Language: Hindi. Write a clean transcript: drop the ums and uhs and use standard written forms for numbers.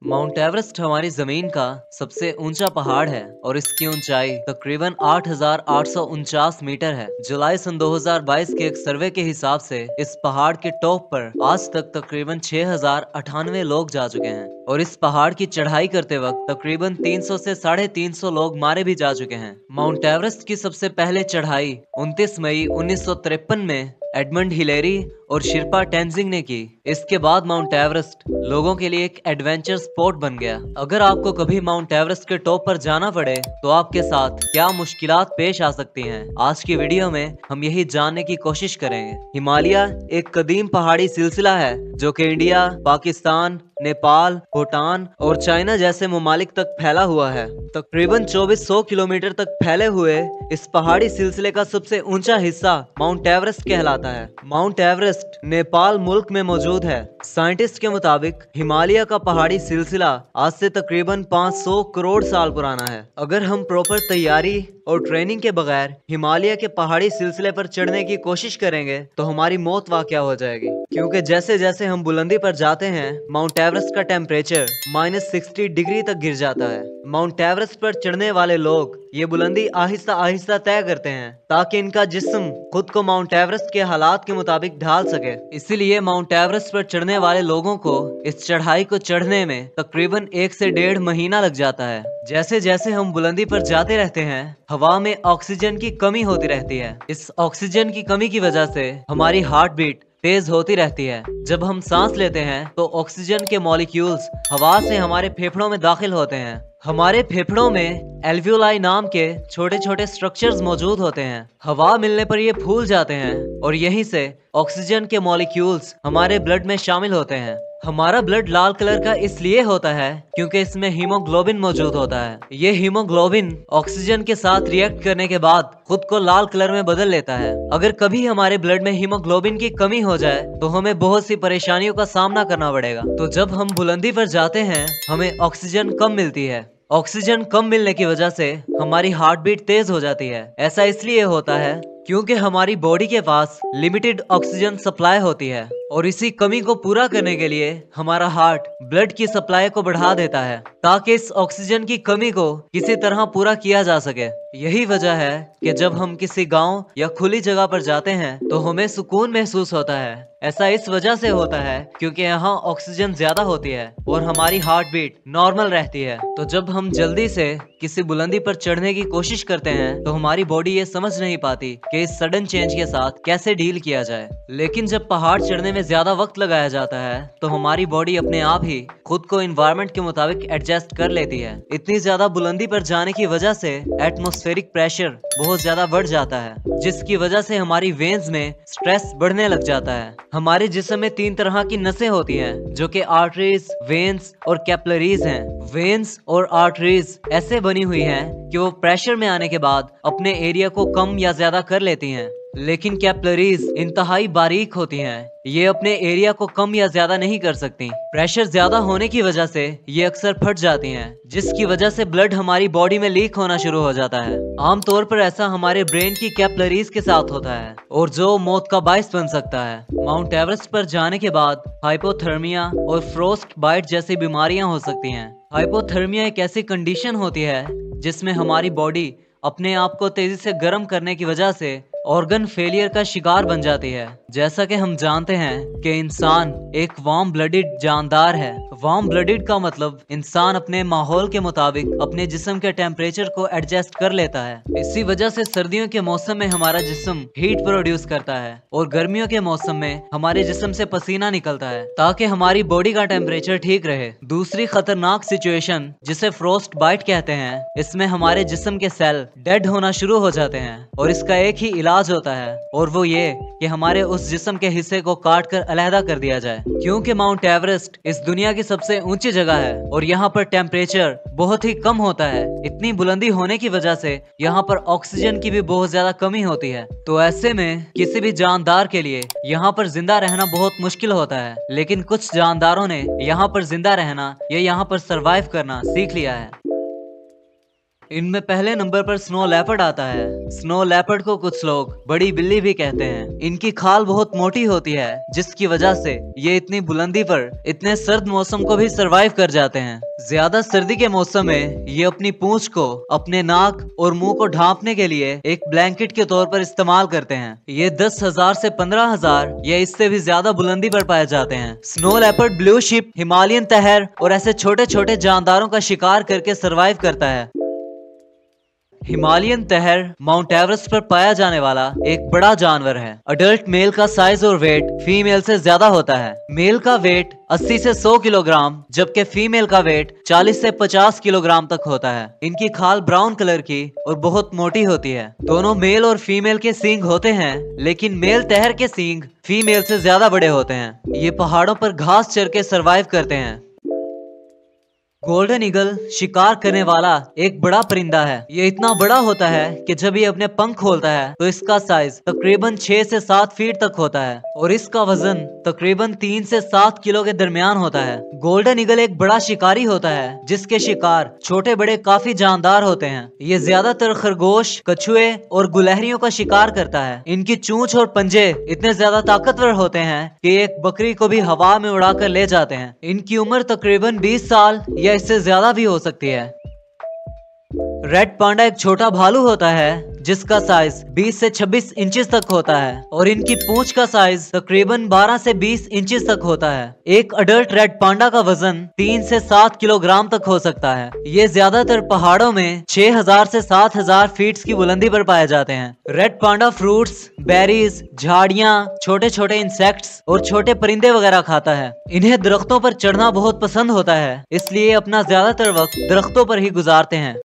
माउंट एवरेस्ट हमारी जमीन का सबसे ऊंचा पहाड़ है और इसकी ऊंचाई तकरीबन 8,849 मीटर है। जुलाई सन 2022 के एक सर्वे के हिसाब से इस पहाड़ के टॉप पर आज तक तकरीबन 6,098 लोग जा चुके हैं और इस पहाड़ की चढ़ाई करते वक्त तकरीबन 300 से 350 लोग मारे भी जा चुके हैं। माउंट एवरेस्ट की सबसे पहले चढ़ाई 29 मई 1953 में एडमंड हिलेरी और शिर्पा टेंजिंग ने की। इसके बाद माउंट एवरेस्ट लोगों के लिए एक एडवेंचर स्पॉट बन गया। अगर आपको कभी माउंट एवरेस्ट के टॉप पर जाना पड़े तो आपके साथ क्या मुश्किलात पेश आ सकती हैं, आज की वीडियो में हम यही जानने की कोशिश करेंगे। हिमालय एक कदीम पहाड़ी सिलसिला है जो कि इंडिया, पाकिस्तान, नेपाल, भूटान और चाइना जैसे ममालिक तक फैला हुआ है। तकरीबन 2400 किलोमीटर तक फैले हुए इस पहाड़ी सिलसिले का सबसे ऊंचा हिस्सा माउंट एवरेस्ट कहलाता है। माउंट एवरेस्ट नेपाल मुल्क में मौजूद है। साइंटिस्ट के मुताबिक हिमालय का पहाड़ी सिलसिला आज से तकरीबन 500 करोड़ साल पुराना है। अगर हम प्रॉपर तैयारी और ट्रेनिंग के बगैर हिमालय के पहाड़ी सिलसिले पर चढ़ने की कोशिश करेंगे तो हमारी मौत वाक़या हो जाएगी, क्योंकि जैसे जैसे हम बुलंदी पर जाते हैं माउंट एवरेस्ट का टेम्परेचर -60 डिग्री तक गिर जाता है। माउंट एवरेस्ट पर चढ़ने वाले लोग ये बुलंदी आहिस्ता आहिस्ता तय करते हैं ताकि इनका जिस्म खुद को माउंट एवरेस्ट के हालात के मुताबिक ढाल सके। इसीलिए माउंट एवरेस्ट पर चढ़ने वाले लोगों को इस चढ़ाई को चढ़ने में तकरीबन 1 से 1.5 महीना लग जाता है। जैसे जैसे हम बुलंदी पर जाते रहते हैं हवा में ऑक्सीजन की कमी होती रहती है। इस ऑक्सीजन की कमी की वजह से हमारी हार्ट बीट तेज होती रहती है। जब हम सांस लेते हैं तो ऑक्सीजन के मॉलिक्यूल्स हवा से हमारे फेफड़ों में दाखिल होते हैं। हमारे फेफड़ों में एल्वियोलाई नाम के छोटे छोटे स्ट्रक्चर्स मौजूद होते हैं। हवा मिलने पर ये फूल जाते हैं और यहीं से ऑक्सीजन के मॉलिक्यूल्स हमारे ब्लड में शामिल होते हैं। हमारा ब्लड लाल कलर का इसलिए होता है क्योंकि इसमें हीमोग्लोबिन मौजूद होता है। ये हीमोग्लोबिन ऑक्सीजन के साथ रिएक्ट करने के बाद खुद को लाल कलर में बदल लेता है। अगर कभी हमारे ब्लड में हीमोग्लोबिन की कमी हो जाए तो हमें बहुत सी परेशानियों का सामना करना पड़ेगा। तो जब हम बुलंदी पर जाते हैं हमें ऑक्सीजन कम मिलती है। ऑक्सीजन कम मिलने की वजह से हमारी हार्ट बीट तेज हो जाती है। ऐसा इसलिए होता है क्योंकि हमारी बॉडी के पास लिमिटेड ऑक्सीजन सप्लाई होती है और इसी कमी को पूरा करने के लिए हमारा हार्ट ब्लड की सप्लाई को बढ़ा देता है ताकि इस ऑक्सीजन की कमी को किसी तरह पूरा किया जा सके। यही वजह है कि जब हम किसी गांव या खुली जगह पर जाते हैं तो हमें सुकून महसूस होता है। ऐसा इस वजह से होता है क्योंकि यहाँ ऑक्सीजन ज्यादा होती है और हमारी हार्ट बीट नॉर्मल रहती है। तो जब हम जल्दी से किसी बुलंदी पर चढ़ने की कोशिश करते हैं तो हमारी बॉडी ये समझ नहीं पाती कि इस सडन चेंज के साथ कैसे डील किया जाए। लेकिन जब पहाड़ चढ़ने में ज्यादा वक्त लगाया जाता है तो हमारी बॉडी अपने आप ही खुद को एनवायरनमेंट के मुताबिक एडजस्ट कर लेती है। इतनी ज्यादा बुलंदी पर जाने की वजह से एटमॉस्फेरिक प्रेशर बहुत ज्यादा बढ़ जाता है, जिसकी वजह से हमारी वेन्स में स्ट्रेस बढ़ने लग जाता है। हमारे जिस्म में 3 तरह की नसें होती हैं जो कि आर्टरीज, वेन्स और कैपिलरीज हैं। वेन्स और आर्टरीज ऐसे बनी हुई हैं कि वो प्रेशर में आने के बाद अपने एरिया को कम या ज्यादा कर लेती हैं, लेकिन कैपिलरीज इंतहाई बारीक होती हैं। ये अपने एरिया को कम या ज्यादा नहीं कर सकती। प्रेशर ज्यादा होने की वजह से ये अक्सर फट जाती हैं, जिसकी वजह से ब्लड हमारी बॉडी में लीक होना शुरू हो जाता है। आमतौर पर ऐसा हमारे ब्रेन की कैपिलरीज के साथ होता है और जो मौत का बायस बन सकता है। माउंट एवरेस्ट पर जाने के बाद हाइपोथर्मिया और फ्रोस्ट बाइट जैसी बीमारियां हो सकती हैं। हाइपोथर्मिया एक ऐसी कंडीशन होती है जिसमें हमारी बॉडी अपने आप को तेजी से गर्म करने की वजह से ऑर्गन फेलियर का शिकार बन जाती है। जैसा कि हम जानते हैं कि इंसान एक वार्म ब्लडेड जानदार है। वार्म ब्लडेड का मतलब इंसान अपने माहौल के मुताबिक अपने जिस्म के टेम्परेचर को एडजस्ट कर लेता है। इसी वजह से सर्दियों के मौसम में हमारा जिस्म हीट प्रोड्यूस करता है और गर्मियों के मौसम में हमारे जिस्म से पसीना निकलता है ताकि हमारी बॉडी का टेम्परेचर ठीक रहे। दूसरी खतरनाक सिचुएशन जिसे फ्रोस्ट बाइट कहते हैं, इसमें हमारे जिस्म के सेल डेड होना शुरू हो जाते हैं और इसका एक ही इलाज होता है और वो ये कि हमारे उस जिस्म के हिस्से को काट कर अलहदा कर दिया जाए। क्योंकि माउंट एवरेस्ट इस दुनिया की सबसे ऊंची जगह है और यहाँ पर टेम्परेचर बहुत ही कम होता है। इतनी बुलंदी होने की वजह से यहाँ पर ऑक्सीजन की भी बहुत ज्यादा कमी होती है। तो ऐसे में किसी भी जानदार के लिए यहाँ पर जिंदा रहना बहुत मुश्किल होता है, लेकिन कुछ जानदारों ने यहाँ पर जिंदा रहना या यहाँ पर सरवाइव करना सीख लिया है। इनमें पहले नंबर पर स्नो लेपर्ड आता है। स्नो लेपर्ड को कुछ लोग बड़ी बिल्ली भी कहते हैं। इनकी खाल बहुत मोटी होती है, जिसकी वजह से ये इतनी बुलंदी पर इतने सर्द मौसम को भी सरवाइव कर जाते हैं। ज्यादा सर्दी के मौसम में ये अपनी पूंछ को अपने नाक और मुंह को ढांपने के लिए एक ब्लैंकेट के तौर पर इस्तेमाल करते हैं। ये 10,000 से 15,000 या इससे भी ज्यादा बुलंदी पर पाए जाते हैं। Snow leopard blue ship, Himalayan तहर और ऐसे छोटे छोटे जानदारों का शिकार करके सरवाइव करता है। हिमालयन तहर माउंट एवरेस्ट पर पाया जाने वाला एक बड़ा जानवर है। अडल्ट मेल का साइज और वेट फीमेल से ज्यादा होता है। मेल का वेट 80 से 100 किलोग्राम, जबकि फीमेल का वेट 40 से 50 किलोग्राम तक होता है। इनकी खाल ब्राउन कलर की और बहुत मोटी होती है। दोनों मेल और फीमेल के सींग होते हैं, लेकिन मेल तहर के सींग फीमेल से ज्यादा बड़े होते हैं। ये पहाड़ों पर घास चर के सरवाइव करते हैं। गोल्डन ईगल शिकार करने वाला एक बड़ा परिंदा है। ये इतना बड़ा होता है कि जब ये अपने पंख खोलता है तो इसका साइज तकरीबन 6 से 7 फीट तक होता है और इसका वजन तकरीबन 3 से 7 किलो के दरमियान होता है। गोल्डन ईगल एक बड़ा शिकारी होता है, जिसके शिकार छोटे बड़े काफी जानदार होते हैं। ये ज्यादातर खरगोश, कछुए और गुलहरियों का शिकार करता है। इनकी चोंच और पंजे इतने ज्यादा ताकतवर होते हैं कि एक बकरी को भी हवा में उड़ाकर ले जाते हैं। इनकी उम्र तकरीबन 20 साल या इससे ज्यादा भी हो सकती है। रेड पांडा एक छोटा भालू होता है, जिसका साइज 20 से 26 इंचेस तक होता है और इनकी पूंछ का साइज तकरीबन 12 से 20 इंचेस तक होता है। एक अडल्ट रेड पांडा का वजन 3 से 7 किलोग्राम तक हो सकता है। ये ज्यादातर पहाड़ों में 6,000 से 7,000 फीट की बुलंदी पर पाए जाते हैं। रेड पांडा फ्रूट्स, बेरीज, झाड़ियाँ, छोटे छोटे इंसेक्ट्स और छोटे परिंदे वगैरह खाता है। इन्हें दरख्तों पर चढ़ना बहुत पसंद होता है, इसलिए अपना ज्यादातर वक्त दरख्तों पर ही गुजारते हैं।